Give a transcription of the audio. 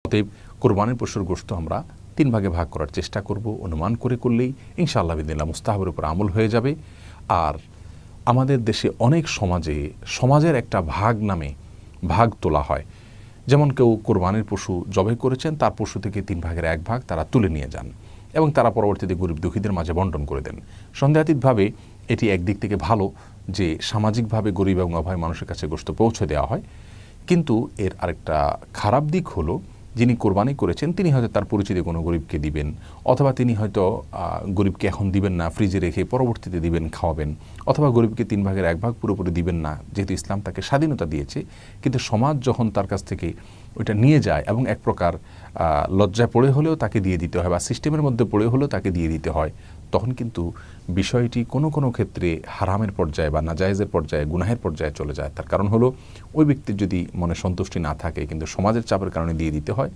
অতএব কোরবানির পশুর গোশত আমরা 3 ভাগে ভাগ করার চেষ্টা করব, অনুমান করলেই ইনশাআল্লাহ বিদিনিল্লাহ মুস্তাহাবের উপর আমল হয়ে যাবে। আর আমাদের দেশে অনেক সমাজের একটা ভাগ নামে ভাগ তোলা হয়। যেমন কেউ কোরবানির পশু জবাই করেছেন, তার পশু থেকে 3 ভাগের 1 ভাগ তারা তুলে নিয়ে যান এবং তারা পরবর্তীতে গরিব দুঃখীদের মাঝে বন্টন করে দেন। সন্দেহাতীতভাবে এটি একদিক থেকে ভালো যে সামাজিকভাবে গরিব এবং অভাবী মানুষের কাছে গোশত পৌঁছে দেওয়া হয়, কিন্তু এর আরেকটা খারাপ দিক হলো যিনি কোরবানি করেছেন তিনি হয়তো তার পরিচিত কোনো গরিবকে দিবেন, অথবা তিনি হয়তো গরিবকে এখন দিবেন না, ফ্রিজে রেখে পরবর্তীতে দিবেন, খাওয়াবেন, অথবা গরিবকে 3 ভাগের 1 ভাগ পুরোপুরি দিবেন না, যেহেতু ইসলাম তাকে স্বাধীনতা দিয়েছে। কিন্তু সমাজ যখন তার কাছ থেকে ওইটা নিয়ে যায় এবং এক প্রকার লজ্জায় পড়ে হলেও তাকে দিয়ে দিতে হয় বা সিস্টেমের মধ্যে পড়ে হলেও তাকে দিয়ে দিতে হয়, তখন কিন্তু বিষয়টি কোনো কোনো ক্ষেত্রে হারামের পর্যায়ে বা নাজায়েজের পর্যায়ে, গুনাহের পর্যায়ে চলে যায়। তার কারণ হলো ওই ব্যক্তির যদি মনে সন্তুষ্টি না থাকে কিন্তু সমাজের চাপের কারণে দিয়ে দিতে হয়,